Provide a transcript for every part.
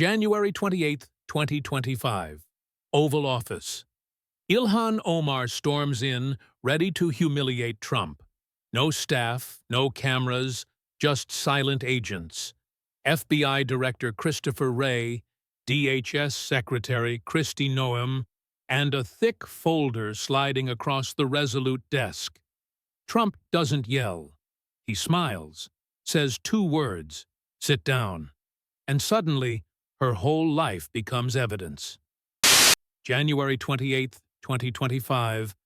January 28, 2025. Oval Office. Ilhan Omar storms in, ready to humiliate Trump. No staff, no cameras, just silent agents. FBI Director Christopher Wray, DHS Secretary Kristi Noem, and a thick folder sliding across the Resolute Desk. Trump doesn't yell. He smiles, says two words, "Sit down." And suddenly, her whole life becomes evidence. January 28, 2025.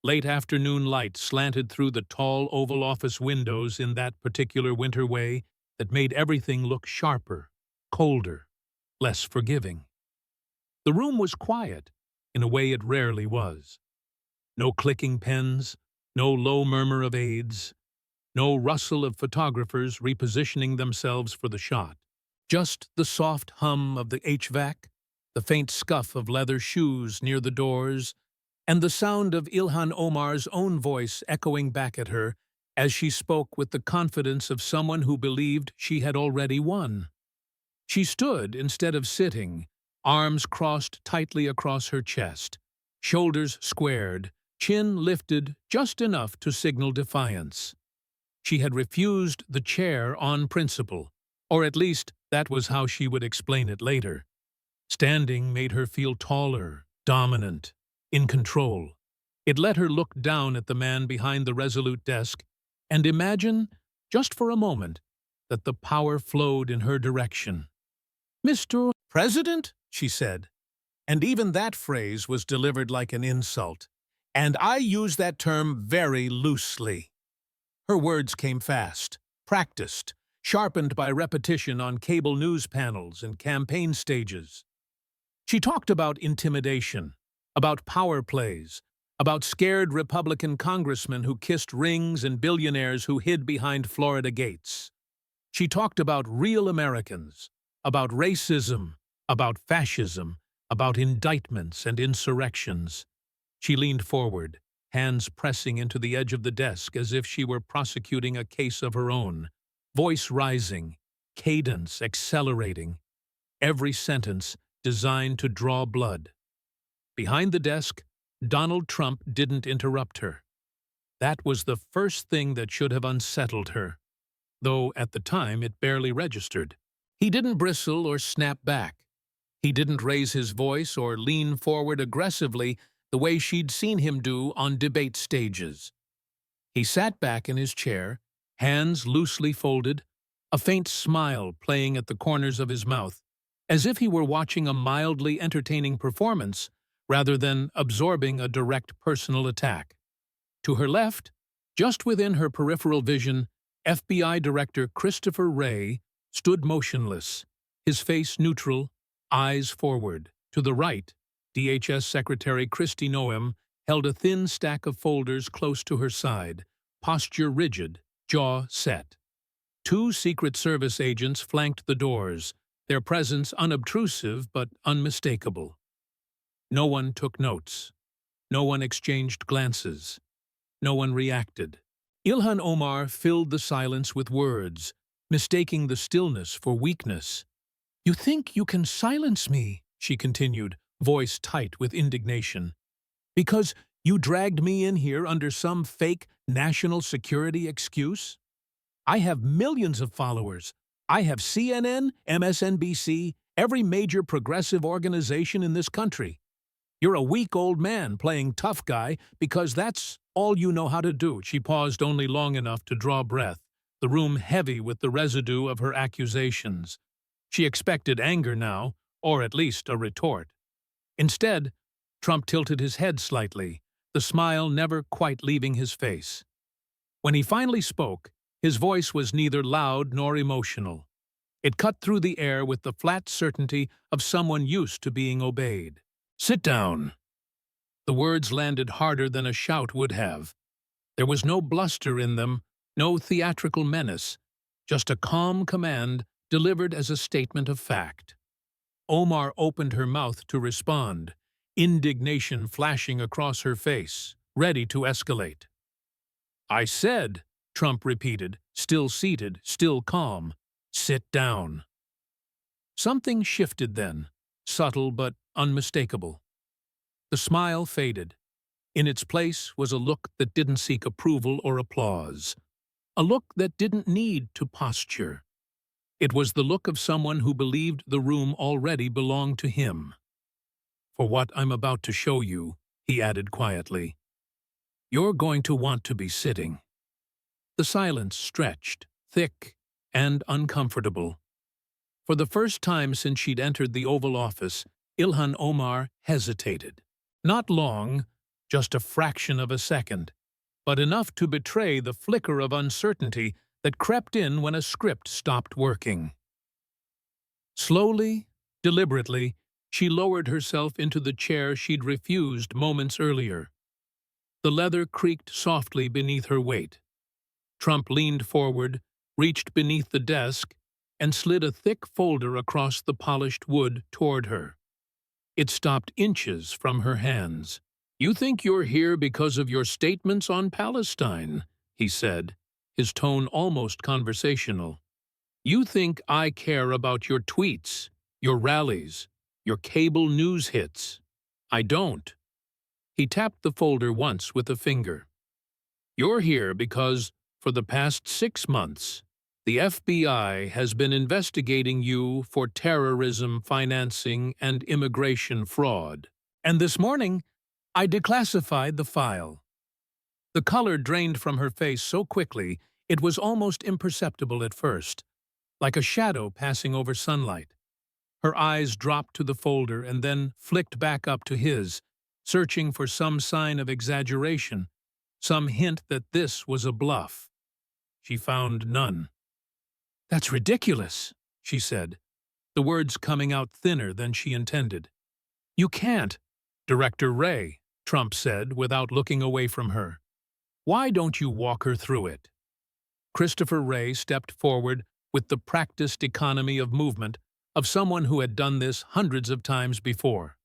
Late afternoon light slanted through the tall Oval Office windows in that particular winter way that made everything look sharper, colder, less forgiving. The room was quiet, in a way it rarely was. No clicking pens, no low murmur of aides, no rustle of photographers repositioning themselves for the shot. Just the soft hum of the HVAC, the faint scuff of leather shoes near the doors, and the sound of Ilhan Omar's own voice echoing back at her as she spoke with the confidence of someone who believed she had already won. She stood instead of sitting, arms crossed tightly across her chest, shoulders squared, chin lifted just enough to signal defiance. She had refused the chair on principle, or at least that was how she would explain it later. Standing made her feel taller, dominant, in control. It let her look down at the man behind the Resolute Desk and imagine, just for a moment, that the power flowed in her direction. "Mr. President?" she said. And even that phrase was delivered like an insult. And I use that term very loosely. Her words came fast, practiced, sharpened by repetition on cable news panels and campaign stages. She talked about intimidation, about power plays, about scared Republican congressmen who kissed rings and billionaires who hid behind Florida gates. She talked about real Americans, about racism, about fascism, about indictments and insurrections. She leaned forward, hands pressing into the edge of the desk as if she were prosecuting a case of her own, voice rising, cadence accelerating, every sentence designed to draw blood. Behind the desk, Donald Trump didn't interrupt her. That was the first thing that should have unsettled her, though at the time it barely registered. He didn't bristle or snap back. He didn't raise his voice or lean forward aggressively the way she'd seen him do on debate stages. He sat back in his chair, hands loosely folded, a faint smile playing at the corners of his mouth, as if he were watching a mildly entertaining performance rather than absorbing a direct personal attack. To her left, just within her peripheral vision, FBI Director Christopher Wray stood motionless, his face neutral, eyes forward. To the right, DHS Secretary Kristi Noem held a thin stack of folders close to her side, posture rigid, jaw set. Two Secret Service agents flanked the doors, their presence unobtrusive but unmistakable. No one took notes. No one exchanged glances. No one reacted. Ilhan Omar filled the silence with words, mistaking the stillness for weakness. "You think you can silence me," she continued, voice tight with indignation, "because you dragged me in here under some fake national security excuse? I have millions of followers. I have CNN, MSNBC, every major progressive organization in this country. You're a weak old man playing tough guy because that's all you know how to do." She paused only long enough to draw breath, the room heavy with the residue of her accusations. She expected anger now, or at least a retort. Instead, Trump tilted his head slightly, the smile never quite leaving his face. When he finally spoke, his voice was neither loud nor emotional. It cut through the air with the flat certainty of someone used to being obeyed. "Sit down." The words landed harder than a shout would have. There was no bluster in them, no theatrical menace, just a calm command delivered as a statement of fact. Omar opened her mouth to respond, indignation flashing across her face, ready to escalate. "I said," Trump repeated, still seated, still calm, "sit down." Something shifted then, subtle but unmistakable. The smile faded. In its place was a look that didn't seek approval or applause, a look that didn't need to posture. It was the look of someone who believed the room already belonged to him. "For what I'm about to show you," he added quietly, "you're going to want to be sitting." The silence stretched, thick and uncomfortable. For the first time since she'd entered the Oval Office, Ilhan Omar hesitated. Not long, just a fraction of a second, but enough to betray the flicker of uncertainty that crept in when a script stopped working. Slowly, deliberately, she lowered herself into the chair she'd refused moments earlier. The leather creaked softly beneath her weight. Trump leaned forward, reached beneath the desk, and slid a thick folder across the polished wood toward her. It stopped inches from her hands. "You think you're here because of your statements on Palestine," he said, his tone almost conversational. "You think I care about your tweets, your rallies, your cable news hits. I don't." He tapped the folder once with a finger. "You're here because, for the past 6 months, the FBI has been investigating you for terrorism financing and immigration fraud. And this morning, I declassified the file." The color drained from her face so quickly it was almost imperceptible at first, like a shadow passing over sunlight. Her eyes dropped to the folder and then flicked back up to his, searching for some sign of exaggeration, some hint that this was a bluff. She found none. "That's ridiculous," she said, the words coming out thinner than she intended. "You can't." "Director Wray," Trump said without looking away from her. "Why don't you walk her through it?" Christopher Wray stepped forward with the practiced economy of movement of someone who had done this hundreds of times before.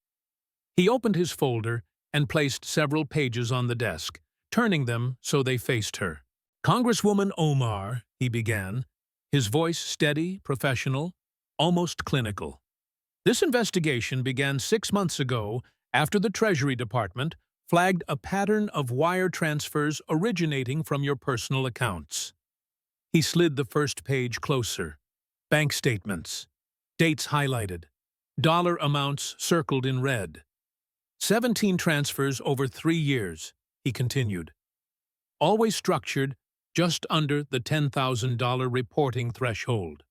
He opened his folder and placed several pages on the desk, turning them so they faced her. "Congresswoman Omar," he began, his voice steady, professional, almost clinical. "This investigation began 6 months ago after the Treasury Department flagged a pattern of wire transfers originating from your personal accounts." He slid the first page closer. Bank statements. Dates highlighted. Dollar amounts circled in red. 17 transfers over 3 years, he continued. Always structured just under the $10,000 reporting threshold.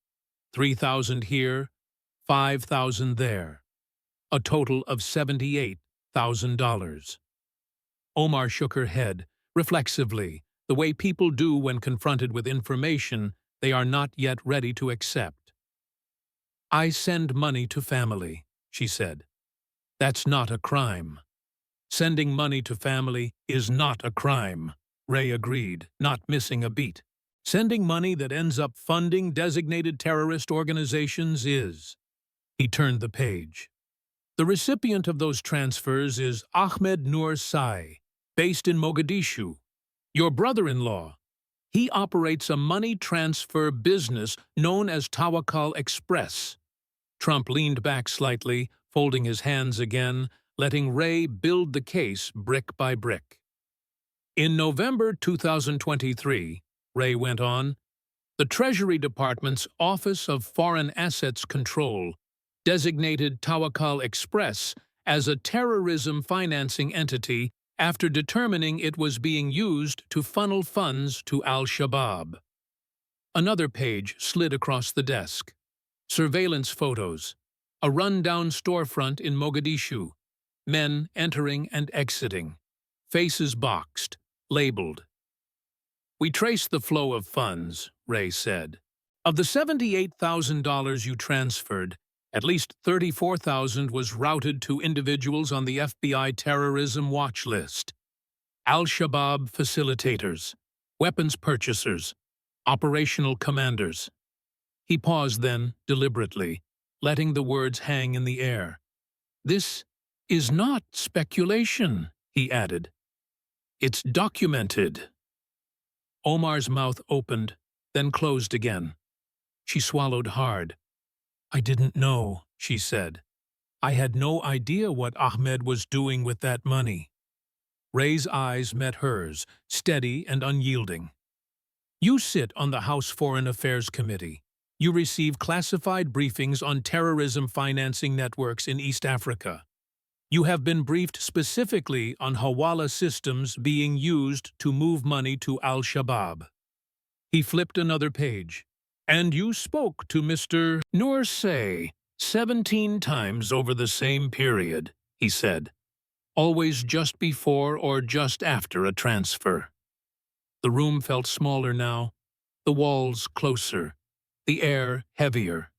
3,000 here, 5,000 there. A total of $78,000. Omar shook her head, reflexively, the way people do when confronted with information they are not yet ready to accept. "I send money to family," she said. "That's not a crime." "Sending money to family is not a crime," Wray agreed, not missing a beat. "Sending money that ends up funding designated terrorist organizations is." He turned the page. "The recipient of those transfers is Ahmed Noor Sai, based in Mogadishu. Your brother-in-law. He operates a money transfer business known as Tawakkal Express." Trump leaned back slightly, folding his hands again, letting Wray build the case brick by brick. "In November 2023, Wray went on, the Treasury Department's Office of Foreign Assets Control designated Tawakkal Express as a terrorism financing entity after determining it was being used to funnel funds to al-Shabaab." Another page slid across the desk. Surveillance photos. A run-down storefront in Mogadishu. Men entering and exiting. Faces boxed, labeled. "We traced the flow of funds," Wray said. "Of the $78,000 you transferred, at least $34,000 was routed to individuals on the FBI terrorism watch list. Al-Shabaab facilitators, weapons purchasers, operational commanders." He paused then, deliberately, letting the words hang in the air. "This is not speculation," he added. "It's documented." Omar's mouth opened, then closed again. She swallowed hard. I didn't know, she said. I had no idea what Ahmed was doing with that money. Ray's eyes met hers, steady and unyielding. You sit on the House Foreign Affairs Committee. You receive classified briefings on terrorism financing networks in East Africa. You have been briefed specifically on Hawala systems being used to move money to Al-Shabaab. He flipped another page. And you spoke to Mr. Noursay 17 times over the same period, he said. Always just before or just after a transfer. The room felt smaller now, the walls closer, the air heavier.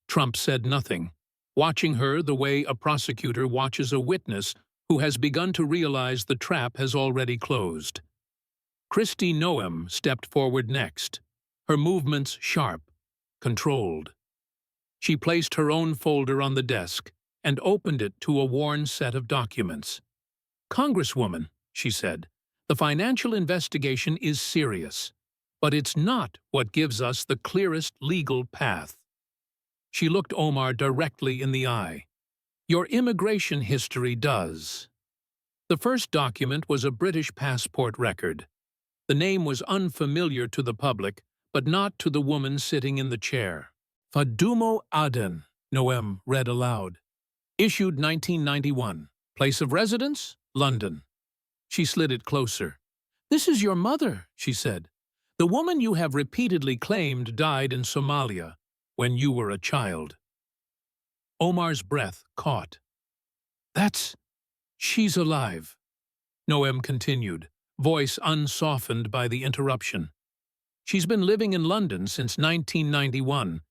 Trump said nothing, watching her the way a prosecutor watches a witness who has begun to realize the trap has already closed. Kristi Noem stepped forward next, her movements sharp, controlled. She placed her own folder on the desk and opened it to a worn set of documents. Congresswoman, she said, the financial investigation is serious, but it's not what gives us the clearest legal path. She looked Omar directly in the eye. Your immigration history does. The first document was a British passport record. The name was unfamiliar to the public, but not to the woman sitting in the chair. Fadumo Aden, Noem read aloud. Issued 1991. Place of residence? London. She slid it closer. This is your mother, she said. The woman you have repeatedly claimed died in Somalia when you were a child. Omar's breath caught. She's alive, Noem continued, voice unsoftened by the interruption. She's been living in London since 1991,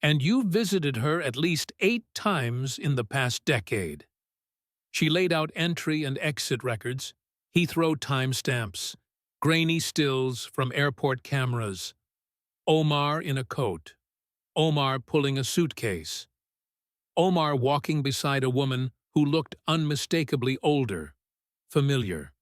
and you've visited her at least 8 times in the past decade. She laid out entry and exit records, Heathrow timestamps, grainy stills from airport cameras. Omar in a coat. Omar pulling a suitcase. Omar walking beside a woman who looked unmistakably older, familiar.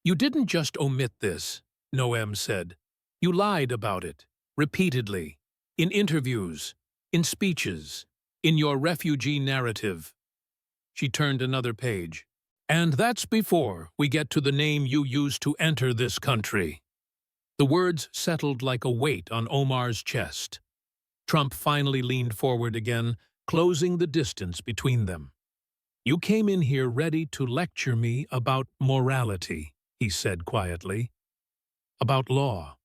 You didn't just omit this, Noem said. You lied about it, repeatedly, in interviews, in speeches, in your refugee narrative. She turned another page. And that's before we get to the name you used to enter this country. The words settled like a weight on Omar's chest. Trump finally leaned forward again, closing the distance between them. You came in here ready to lecture me about morality, he said quietly. About law.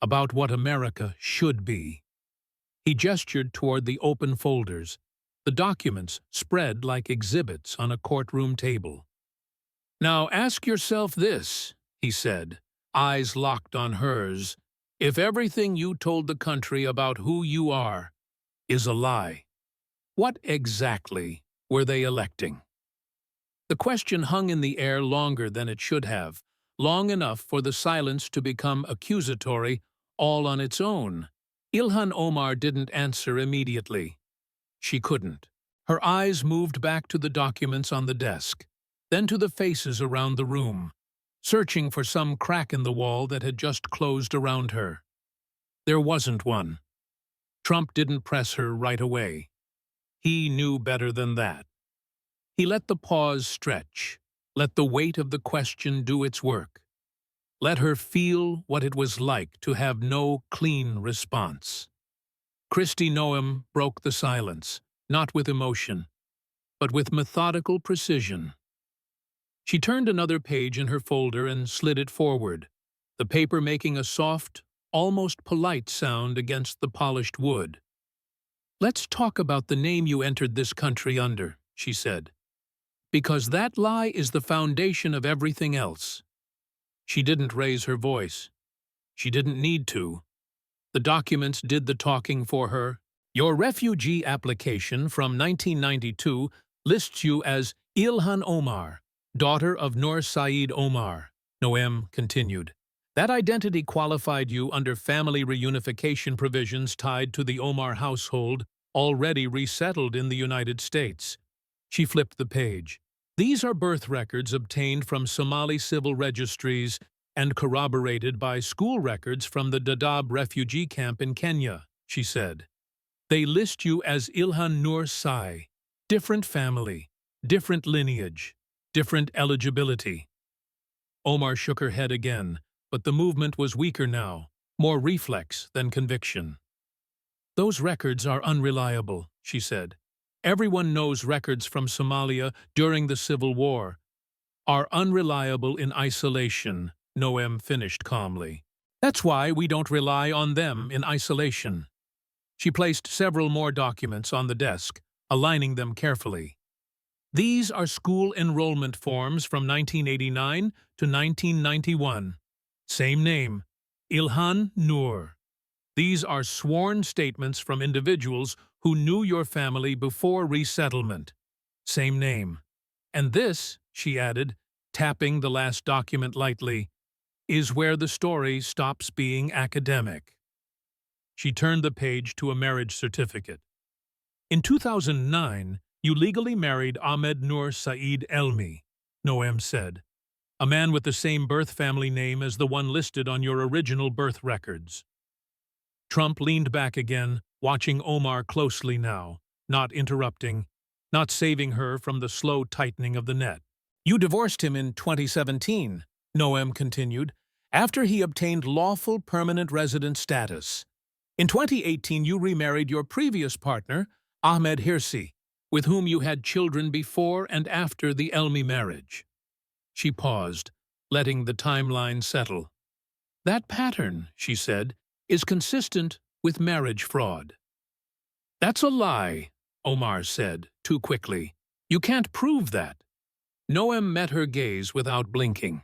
About what America should be. He gestured toward the open folders, the documents spread like exhibits on a courtroom table. Now ask yourself this, he said, eyes locked on hers, if everything you told the country about who you are is a lie, what exactly were they electing? The question hung in the air longer than it should have, long enough for the silence to become accusatory all on its own. Ilhan Omar didn't answer immediately. She couldn't. Her eyes moved back to the documents on the desk, then to the faces around the room, searching for some crack in the wall that had just closed around her. There wasn't one. Trump didn't press her right away. He knew better than that. He let the pause stretch, let the weight of the question do its work. Let her feel what it was like to have no clean response. Kristi Noem broke the silence, not with emotion, but with methodical precision. She turned another page in her folder and slid it forward, the paper making a soft, almost polite sound against the polished wood. Let's talk about the name you entered this country under, she said, because that lie is the foundation of everything else. She didn't raise her voice. She didn't need to. The documents did the talking for her. Your refugee application from 1992 lists you as Ilhan Omar, daughter of Noor Saeed Omar, Noem continued. That identity qualified you under family reunification provisions tied to the Omar household already resettled in the United States. She flipped the page. These are birth records obtained from Somali civil registries and corroborated by school records from the Dadaab refugee camp in Kenya, she said. They list you as Ilhan Nur Sai. Different family, different lineage, different eligibility. Omar shook her head again, but the movement was weaker now, more reflex than conviction. Those records are unreliable, she said. Everyone knows records from Somalia during the Civil War are unreliable in isolation, Noem finished calmly. That's why we don't rely on them in isolation. She placed several more documents on the desk, aligning them carefully. These are school enrollment forms from 1989 to 1991. Same name, Ilhan Nur. These are sworn statements from individuals who knew your family before resettlement. Same name. And this, she added, tapping the last document lightly, is where the story stops being academic. She turned the page to a marriage certificate. In 2009, you legally married Ahmed Nur Saeed Elmi, Noem said, a man with the same birth family name as the one listed on your original birth records. Trump leaned back again, watching Omar closely now, not interrupting, not saving her from the slow tightening of the net. You divorced him in 2017, Noem continued, after he obtained lawful permanent resident status. In 2018, you remarried your previous partner, Ahmed Hirsi, with whom you had children before and after the Elmi marriage. She paused, letting the timeline settle. That pattern, she said, is consistent with marriage fraud. That's a lie, Omar said, too quickly. You can't prove that. Noem met her gaze without blinking.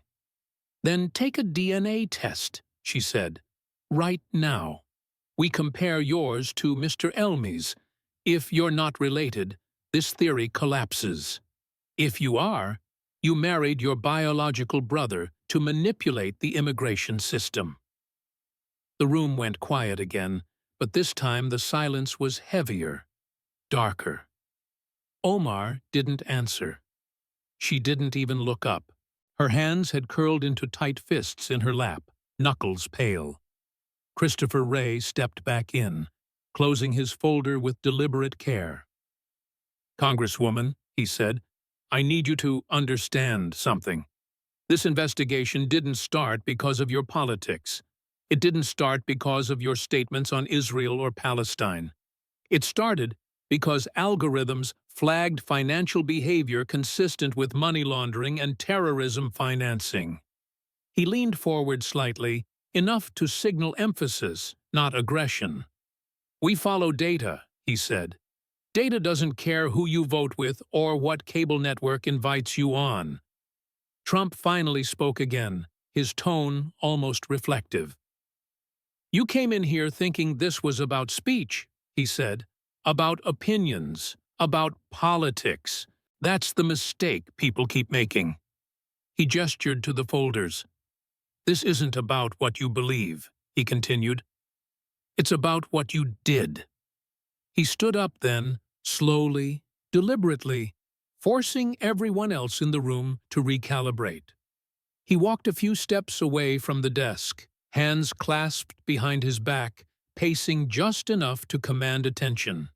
Then take a DNA test, she said. Right now. We compare yours to Mr. Elmi's. If you're not related, this theory collapses. If you are, you married your biological brother to manipulate the immigration system. The room went quiet again, but this time the silence was heavier, darker. Omar didn't answer. She didn't even look up. Her hands had curled into tight fists in her lap, knuckles pale. Christopher Wray stepped back in, closing his folder with deliberate care. Congresswoman, he said, I need you to understand something. This investigation didn't start because of your politics. It didn't start because of your statements on Israel or Palestine. It started because algorithms flagged financial behavior consistent with money laundering and terrorism financing. He leaned forward slightly, enough to signal emphasis, not aggression. We follow data, he said. Data doesn't care who you vote with or what cable network invites you on. Trump finally spoke again, his tone almost reflective. You came in here thinking this was about speech, he said, about opinions, about politics. That's the mistake people keep making. He gestured to the folders. This isn't about what you believe, he continued. It's about what you did. He stood up then, slowly, deliberately, forcing everyone else in the room to recalibrate. He walked a few steps away from the desk, hands clasped behind his back, pacing just enough to command attention.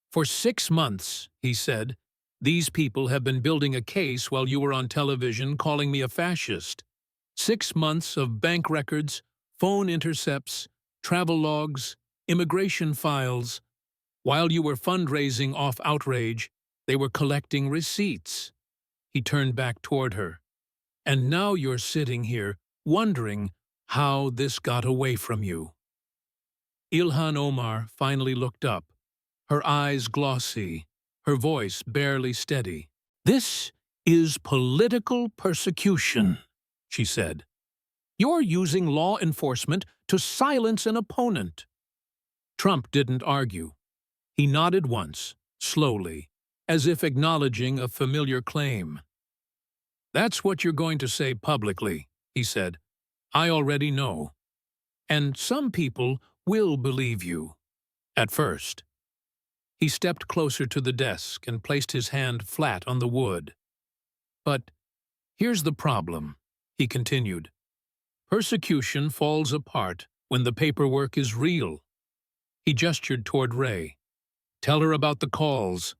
For 6 months, he said, these people have been building a case while you were on television calling me a fascist. 6 months of bank records, phone intercepts, travel logs, immigration files. While you were fundraising off outrage, they were collecting receipts. He turned back toward her. And now you're sitting here, wondering how this got away from you. Ilhan Omar finally looked up, her eyes glossy, her voice barely steady. This is political persecution, she said. You're using law enforcement to silence an opponent. Trump didn't argue. He nodded once, slowly, as if acknowledging a familiar claim. That's what you're going to say publicly, he said. I already know. And some people will believe you. At first. He stepped closer to the desk and placed his hand flat on the wood. But here's the problem, he continued. Persecution falls apart when the paperwork is real. He gestured toward Ray. Tell her about the calls.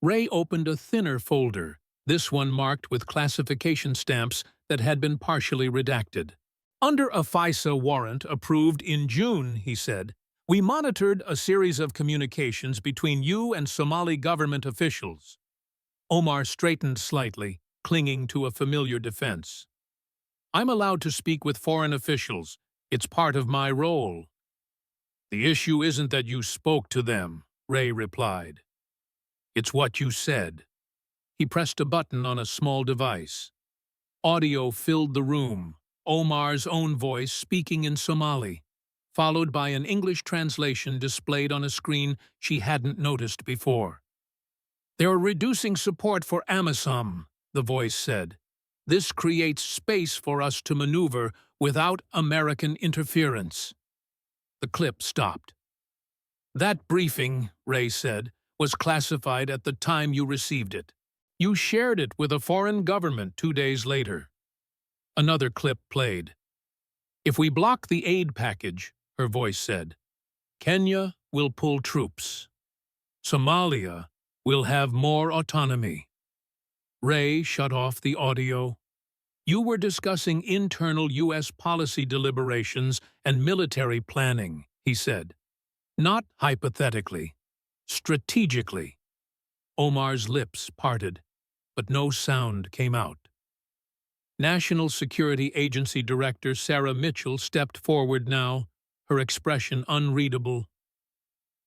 Ray opened a thinner folder, this one marked with classification stamps that had been partially redacted. Under a FISA warrant approved in June, he said, we monitored a series of communications between you and Somali government officials. Omar straightened slightly, clinging to a familiar defense. I'm allowed to speak with foreign officials. It's part of my role. The issue isn't that you spoke to them, Ray replied. It's what you said. He pressed a button on a small device. Audio filled the room, Omar's own voice speaking in Somali, followed by an English translation displayed on a screen she hadn't noticed before. They're reducing support for AMISOM, the voice said. This creates space for us to maneuver without American interference. The clip stopped. That briefing, Ray said, was classified at the time you received it. You shared it with a foreign government 2 days later. Another clip played. If we block the aid package, her voice said, Kenya will pull troops. Somalia will have more autonomy. Ray shut off the audio. You were discussing internal U.S. policy deliberations and military planning, he said. Not hypothetically, strategically. Omar's lips parted, but no sound came out. National Security Agency Director Sarah Mitchell stepped forward now, her expression unreadable.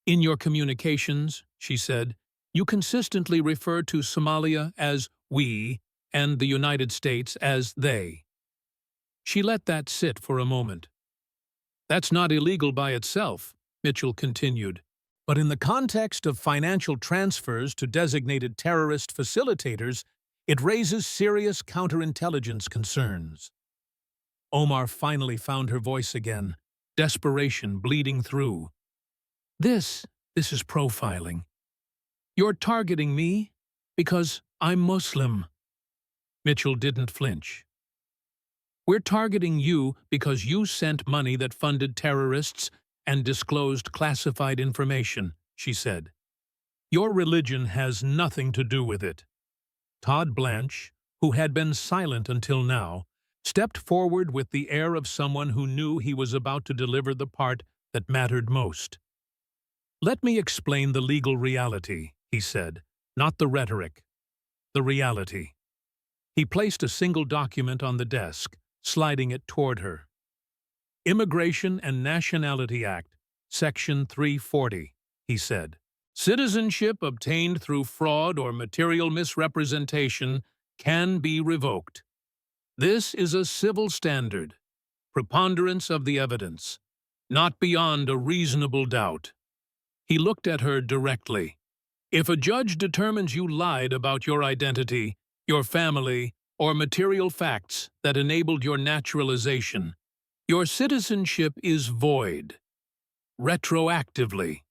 In your communications, she said, you consistently refer to Somalia as we and the United States as they. She let that sit for a moment. That's not illegal by itself, Mitchell continued, but in the context of financial transfers to designated terrorist facilitators, it raises serious counterintelligence concerns. Omar finally found her voice again, desperation bleeding through. This is profiling. You're targeting me because I'm Muslim. Mitchell didn't flinch. We're targeting you because you sent money that funded terrorists and disclosed classified information, she said. Your religion has nothing to do with it. Todd Blanche, who had been silent until now, stepped forward with the air of someone who knew he was about to deliver the part that mattered most. Let me explain the legal reality, he said, not the rhetoric, the reality. He placed a single document on the desk, sliding it toward her. Immigration and Nationality Act, Section 340, he said. Citizenship obtained through fraud or material misrepresentation can be revoked. This is a civil standard, preponderance of the evidence, not beyond a reasonable doubt. He looked at her directly. If a judge determines you lied about your identity, your family, or material facts that enabled your naturalization, your citizenship is void, retroactively.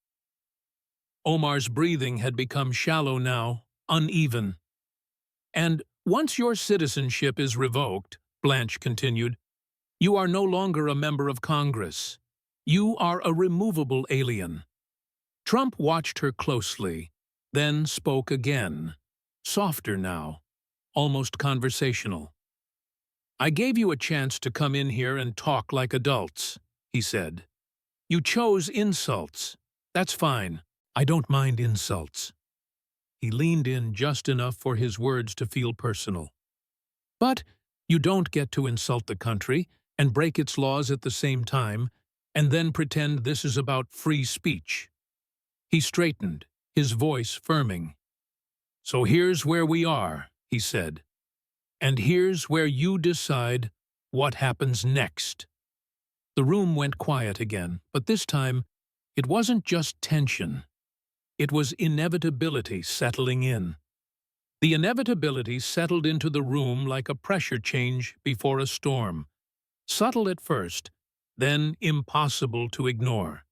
Omar's breathing had become shallow now, uneven. And once your citizenship is revoked, Blanche continued, you are no longer a member of Congress. You are a removable alien. Trump watched her closely, then spoke again, softer now, almost conversational. I gave you a chance to come in here and talk like adults, he said. You chose insults. That's fine. I don't mind insults. He leaned in just enough for his words to feel personal. But you don't get to insult the country and break its laws at the same time, and then pretend this is about free speech. He straightened, his voice firming. So here's where we are, he said. And here's where you decide what happens next. The room went quiet again, but this time it wasn't just tension. It was inevitability settling in. The inevitability settled into the room like a pressure change before a storm. Subtle at first, then impossible to ignore.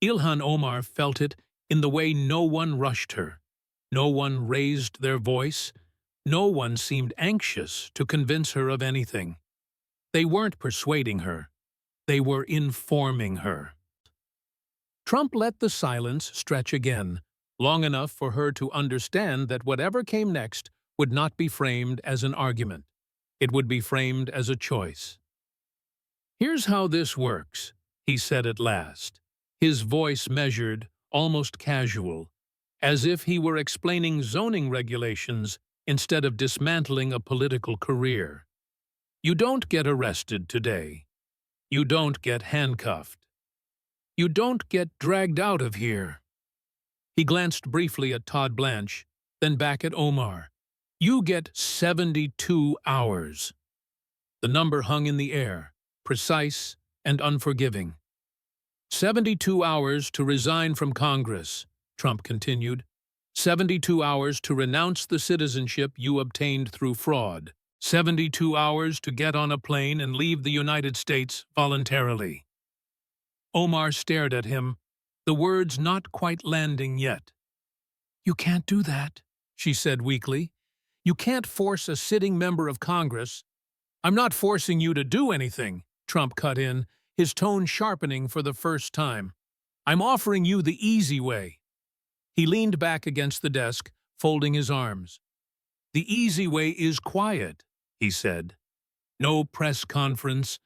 Ilhan Omar felt it in the way no one rushed her. No one raised their voice. No one seemed anxious to convince her of anything. They weren't persuading her. They were informing her. Trump let the silence stretch again, long enough for her to understand that whatever came next would not be framed as an argument. It would be framed as a choice. "Here's how this works," he said at last, his voice measured, almost casual, as if he were explaining zoning regulations instead of dismantling a political career. "You don't get arrested today. You don't get handcuffed. You don't get dragged out of here." He glanced briefly at Todd Blanche, then back at Omar. "You get 72 hours. The number hung in the air, precise and unforgiving. 72 hours to resign from Congress," Trump continued. 72 hours to renounce the citizenship you obtained through fraud. 72 hours to get on a plane and leave the United States voluntarily. Omar stared at him, the words not quite landing yet. "You can't do that," she said weakly. "You can't force a sitting member of Congress." "I'm not forcing you to do anything," Trump cut in, his tone sharpening for the first time. "I'm offering you the easy way." He leaned back against the desk, folding his arms. "The easy way is quiet," he said. "No press conference,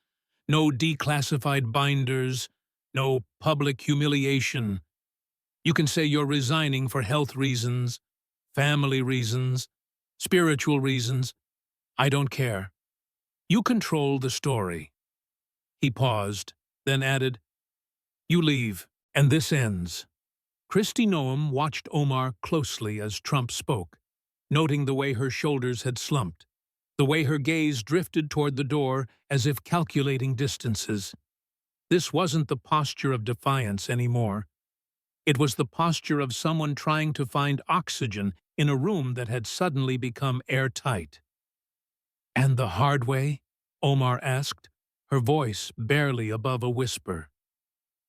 no declassified binders, no public humiliation. You can say you're resigning for health reasons, family reasons, spiritual reasons. I don't care. You control the story." He paused, then added, "You leave, and this ends." Kristi Noem watched Omar closely as Trump spoke, noting the way her shoulders had slumped, the way her gaze drifted toward the door as if calculating distances. This wasn't the posture of defiance anymore. It was the posture of someone trying to find oxygen in a room that had suddenly become airtight. "And the hard way?" Omar asked, her voice barely above a whisper.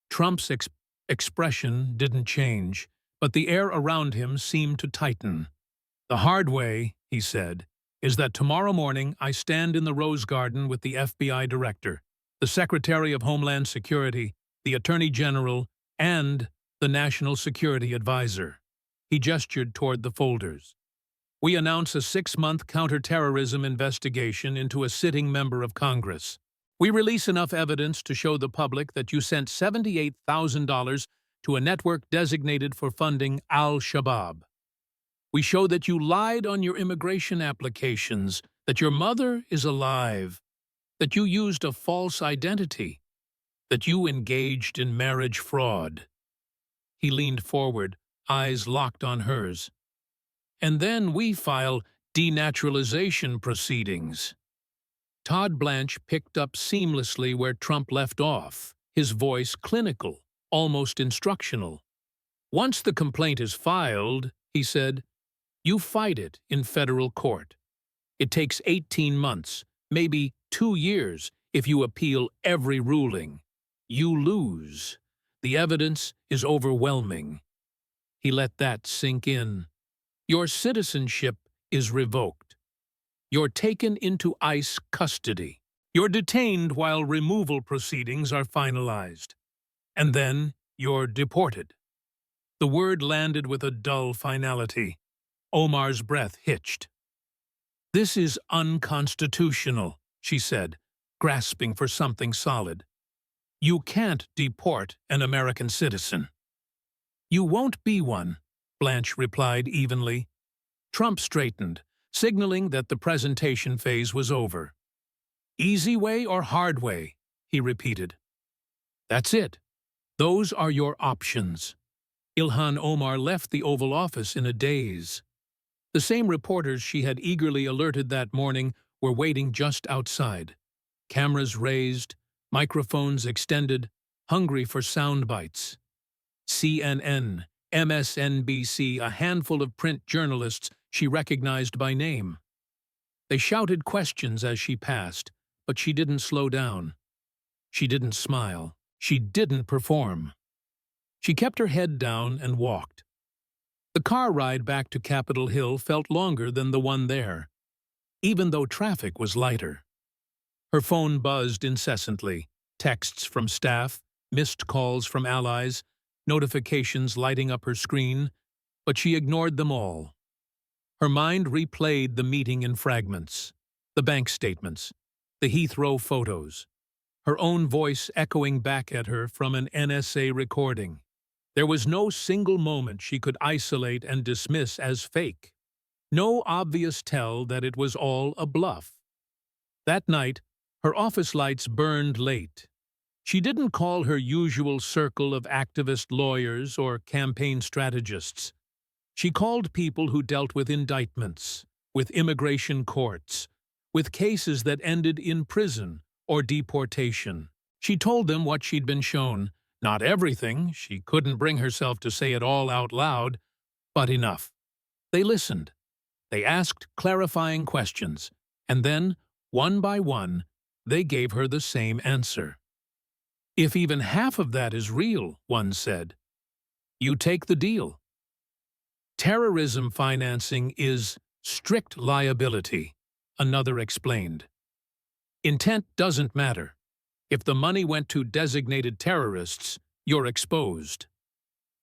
Trump's expression didn't change, but the air around him seemed to tighten. "The hard way," he said, "is that tomorrow morning I stand in the Rose Garden with the FBI director, the Secretary of Homeland Security, the Attorney General, and the National Security Advisor." He gestured toward the folders. "We announce a 6-month counterterrorism investigation into a sitting member of Congress. We release enough evidence to show the public that you sent $78,000 to a network designated for funding al-Shabaab. We show that you lied on your immigration applications, that your mother is alive, that you used a false identity, that you engaged in marriage fraud." He leaned forward, eyes locked on hers. "And then we file denaturalization proceedings." Todd Blanche picked up seamlessly where Trump left off, his voice clinical, almost instructional. "Once the complaint is filed," he said, "you fight it in federal court. It takes 18 months, maybe 2 years, if you appeal every ruling. You lose. The evidence is overwhelming." He let that sink in. "Your citizenship is revoked. You're taken into ICE custody. You're detained while removal proceedings are finalized. And then you're deported." The word landed with a dull finality. Omar's breath hitched. "This is unconstitutional," she said, grasping for something solid. "You can't deport an American citizen." "You won't be one," Blanche replied evenly. Trump straightened, signaling that the presentation phase was over. "Easy way or hard way?" he repeated. "That's it. Those are your options." Ilhan Omar left the Oval Office in a daze. The same reporters she had eagerly alerted that morning were waiting just outside. Cameras raised, microphones extended, hungry for sound bites. CNN, MSNBC, a handful of print journalists she recognized by name. They shouted questions as she passed, but she didn't slow down. She didn't smile. She didn't perform. She kept her head down and walked. The car ride back to Capitol Hill felt longer than the one there, even though traffic was lighter. Her phone buzzed incessantly, texts from staff, missed calls from allies, notifications lighting up her screen, but she ignored them all. Her mind replayed the meeting in fragments, the bank statements, the Heathrow photos, her own voice echoing back at her from an NSA recording. There was no single moment she could isolate and dismiss as fake. No obvious tell that it was all a bluff. That night, her office lights burned late. She didn't call her usual circle of activist lawyers or campaign strategists. She called people who dealt with indictments, with immigration courts, with cases that ended in prison or deportation. She told them what she'd been shown. Not everything, she couldn't bring herself to say it all out loud, but enough. They listened. They asked clarifying questions, and then, one by one, they gave her the same answer. "If even half of that is real," one said, "you take the deal." Terrorism financing is strict liability, another explained. Intent doesn't matter. If the money went to designated terrorists, you're exposed.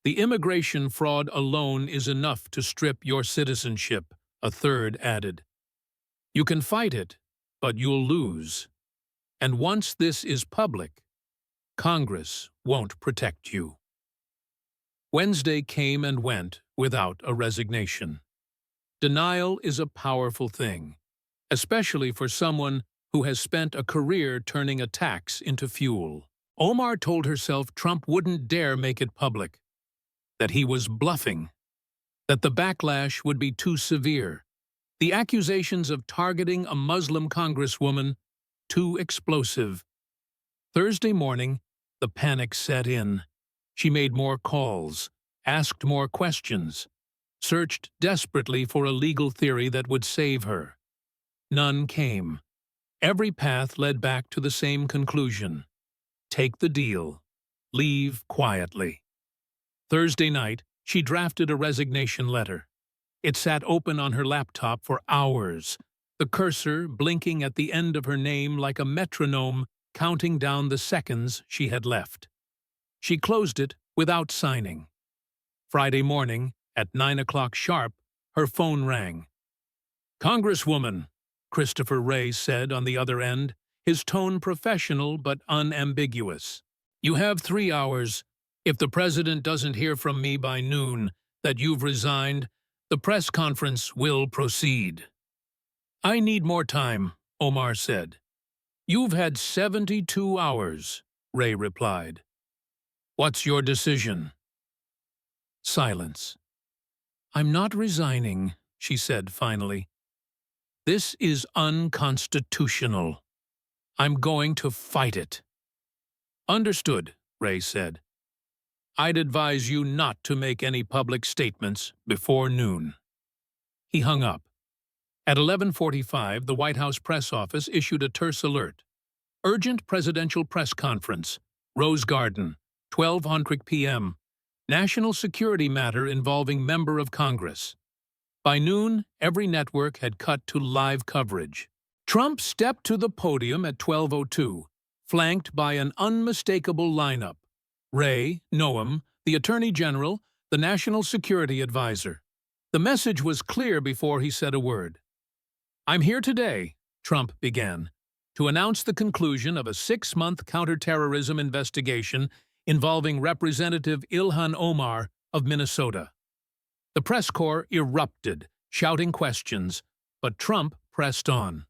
The immigration fraud alone is enough to strip your citizenship, a third added. You can fight it, but you'll lose. And once this is public, Congress won't protect you. Wednesday came and went without a resignation. Denial is a powerful thing, especially for someone who has spent a career turning attacks into fuel. Omar told herself Trump wouldn't dare make it public, that he was bluffing, that the backlash would be too severe, the accusations of targeting a Muslim congresswoman too explosive. Thursday morning, the panic set in. She made more calls, asked more questions, searched desperately for a legal theory that would save her. None came. Every path led back to the same conclusion. Take the deal. Leave quietly. Thursday night, she drafted a resignation letter. It sat open on her laptop for hours, the cursor blinking at the end of her name like a metronome counting down the seconds she had left. She closed it without signing. Friday morning, at 9 o'clock sharp, her phone rang. "Congresswoman," Christopher Wray said on the other end, his tone professional but unambiguous. "You have 3 hours. If the president doesn't hear from me by noon that you've resigned, the press conference will proceed." "I need more time," Omar said. "You've had 72 hours, Wray replied. "What's your decision?" Silence. "I'm not resigning," she said finally. "This is unconstitutional. I'm going to fight it." "Understood," Wray said. "I'd advise you not to make any public statements before noon." He hung up. At 11:45, the White House press office issued a terse alert. "Urgent presidential press conference, Rose Garden, 12:00 p.m. National security matter involving member of Congress." By noon, every network had cut to live coverage. Trump stepped to the podium at 12:02, flanked by an unmistakable lineup. Wray, Noam, the Attorney General, the National Security Advisor. The message was clear before he said a word. "I'm here today," Trump began, "to announce the conclusion of a 6-month counterterrorism investigation involving Representative Ilhan Omar of Minnesota." The press corps erupted, shouting questions, but Trump pressed on.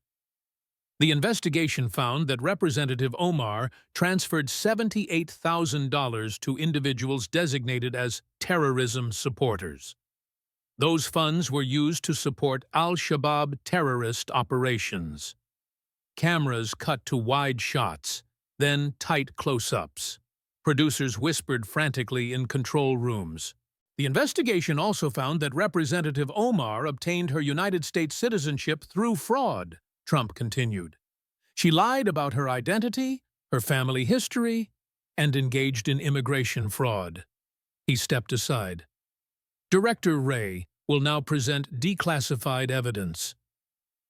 The investigation found that Representative Omar transferred $78,000 to individuals designated as terrorism supporters. Those funds were used to support al-Shabaab terrorist operations. Cameras cut to wide shots, then tight close-ups. Producers whispered frantically in control rooms. The investigation also found that Representative Omar obtained her United States citizenship through fraud, Trump continued. She lied about her identity, her family history, and engaged in immigration fraud. He stepped aside. Director Wray will now present declassified evidence.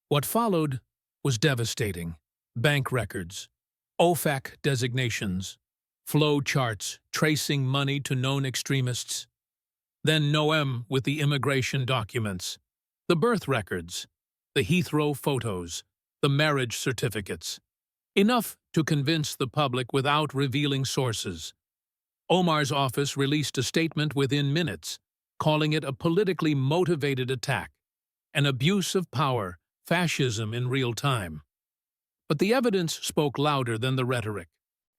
What followed was devastating. Bank records, OFAC designations, flow charts tracing money to known extremists. Then Noem with the immigration documents, the birth records, the Heathrow photos, the marriage certificates. Enough to convince the public without revealing sources. Omar's office released a statement within minutes, calling it a politically motivated attack, an abuse of power, fascism in real time. But the evidence spoke louder than the rhetoric.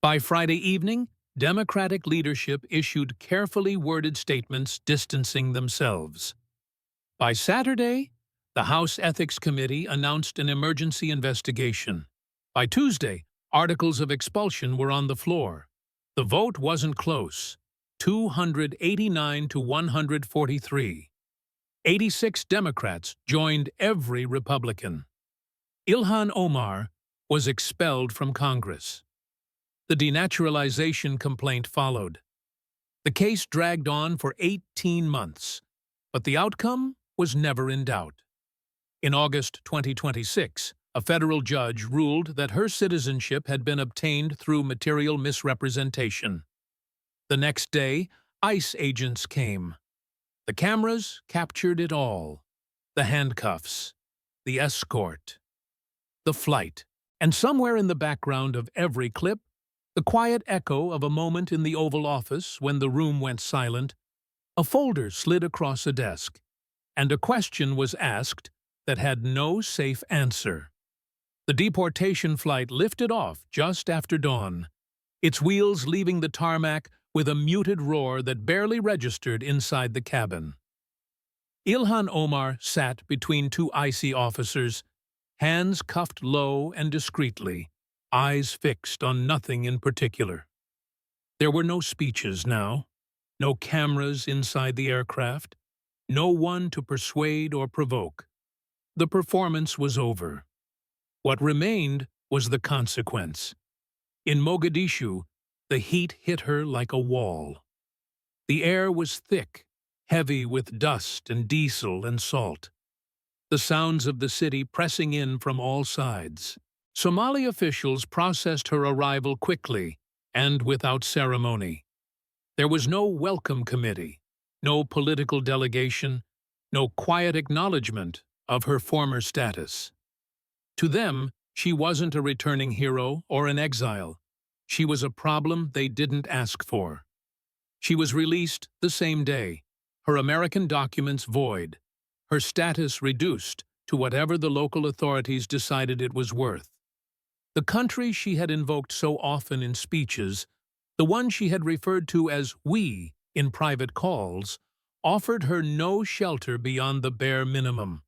By Friday evening, Democratic leadership issued carefully worded statements distancing themselves. By Saturday, the House Ethics Committee announced an emergency investigation. By Tuesday, articles of expulsion were on the floor. The vote wasn't close, 289 to 143. 86 Democrats joined every Republican. Ilhan Omar was expelled from Congress. The denaturalization complaint followed. The case dragged on for 18 months, but the outcome was never in doubt. In August 2026, a federal judge ruled that her citizenship had been obtained through material misrepresentation. The next day, ICE agents came. The cameras captured it all: the handcuffs, the escort, the flight, and somewhere in the background of every clip, the quiet echo of a moment in the Oval Office when the room went silent. A folder slid across a desk, and a question was asked that had no safe answer. The deportation flight lifted off just after dawn, its wheels leaving the tarmac with a muted roar that barely registered inside the cabin. Ilhan Omar sat between two icy officers, hands cuffed low and discreetly, eyes fixed on nothing in particular. There were no speeches now, no cameras inside the aircraft, no one to persuade or provoke. The performance was over. What remained was the consequence. In Mogadishu, the heat hit her like a wall. The air was thick, heavy with dust and diesel and salt. The sounds of the city pressing in from all sides. Somali officials processed her arrival quickly and without ceremony. There was no welcome committee, no political delegation, no quiet acknowledgement of her former status. To them, she wasn't a returning hero or an exile. She was a problem they didn't ask for. She was released the same day, her American documents void, her status reduced to whatever the local authorities decided it was worth. The country she had invoked so often in speeches, the one she had referred to as "we" in private calls, offered her no shelter beyond the bare minimum.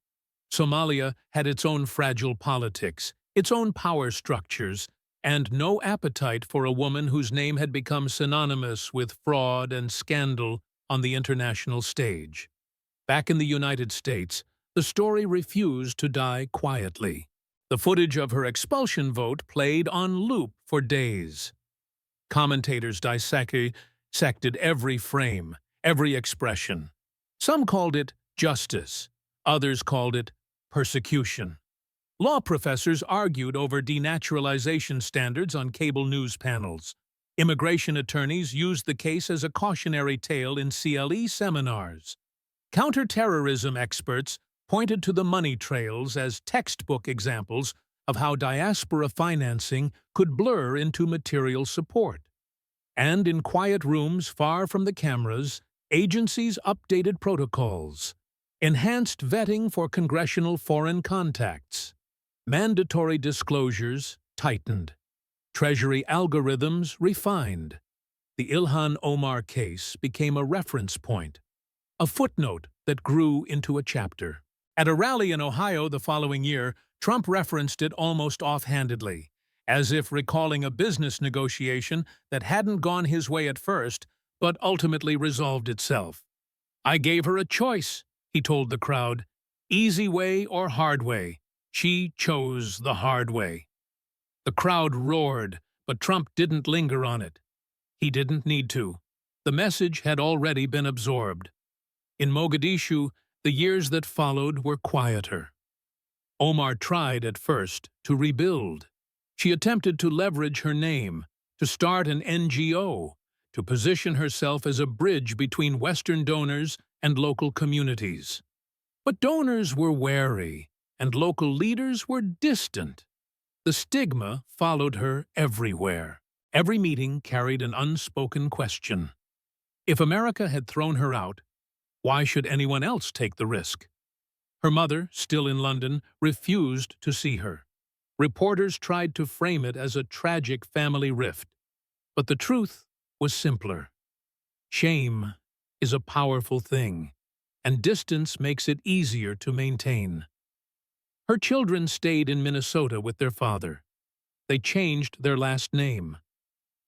Somalia had its own fragile politics, its own power structures, and no appetite for a woman whose name had become synonymous with fraud and scandal on the international stage. Back in the United States, the story refused to die quietly. The footage of her expulsion vote played on loop for days. Commentators dissected every frame, every expression. Some called it justice, others called it persecution. Law professors argued over denaturalization standards on cable news panels. Immigration attorneys used the case as a cautionary tale in CLE seminars. Counterterrorism experts pointed to the money trails as textbook examples of how diaspora financing could blur into material support. And in quiet rooms far from the cameras, agencies updated protocols, enhanced vetting for congressional foreign contacts. Mandatory disclosures tightened. Treasury algorithms refined. The Ilhan Omar case became a reference point, a footnote that grew into a chapter. At a rally in Ohio the following year, Trump referenced it almost offhandedly, as if recalling a business negotiation that hadn't gone his way at first, but ultimately resolved itself. "I gave her a choice," he told the crowd. "Easy way or hard way. She chose the hard way." The crowd roared, but Trump didn't linger on it. He didn't need to. The message had already been absorbed. In Mogadishu, the years that followed were quieter. Omar tried at first to rebuild. She attempted to leverage her name, to start an NGO, to position herself as a bridge between Western donors and local communities. But donors were wary, and local leaders were distant. The stigma followed her everywhere. Every meeting carried an unspoken question. If America had thrown her out, why should anyone else take the risk? Her mother, still in London, refused to see her. Reporters tried to frame it as a tragic family rift. But the truth was simpler. Shame is a powerful thing, and distance makes it easier to maintain. Her children stayed in Minnesota with their father. They changed their last name.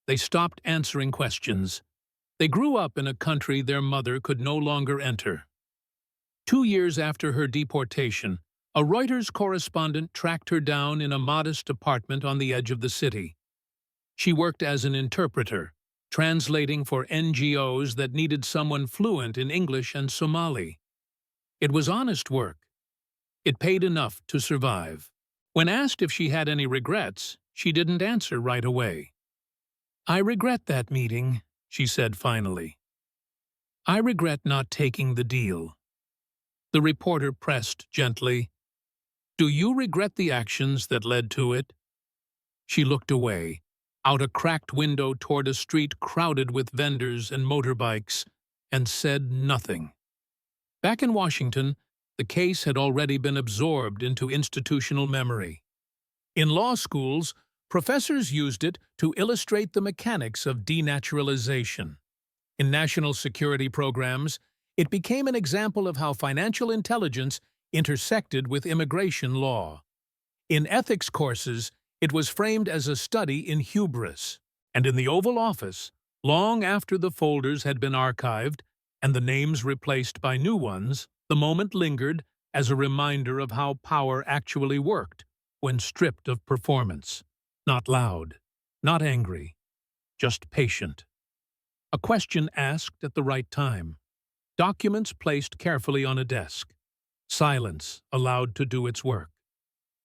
They stopped answering questions. They grew up in a country their mother could no longer enter. 2 years after her deportation, a Reuters correspondent tracked her down in a modest apartment on the edge of the city. She worked as an interpreter, translating for NGOs that needed someone fluent in English and Somali. It was honest work. It paid enough to survive. When asked if she had any regrets, she didn't answer right away. "I regret that meeting," she said finally. "I regret not taking the deal." The reporter pressed gently, "Do you regret the actions that led to it?" She looked away, out a cracked window toward a street crowded with vendors and motorbikes, and said nothing. Back in Washington, the case had already been absorbed into institutional memory. In law schools, professors used it to illustrate the mechanics of denaturalization. In national security programs, it became an example of how financial intelligence intersected with immigration law. In ethics courses, it was framed as a study in hubris. And in the Oval Office, long after the folders had been archived and the names replaced by new ones, the moment lingered as a reminder of how power actually worked when stripped of performance. Not loud, not angry, just patient. A question asked at the right time. Documents placed carefully on a desk. Silence allowed to do its work.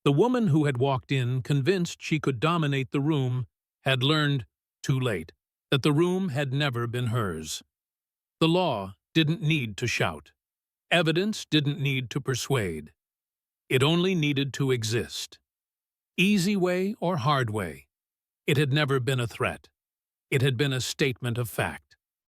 The woman who had walked in, convinced she could dominate the room, had learned, too late, that the room had never been hers. The law didn't need to shout. Evidence didn't need to persuade. It only needed to exist. Easy way or hard way, it had never been a threat. It had been a statement of fact.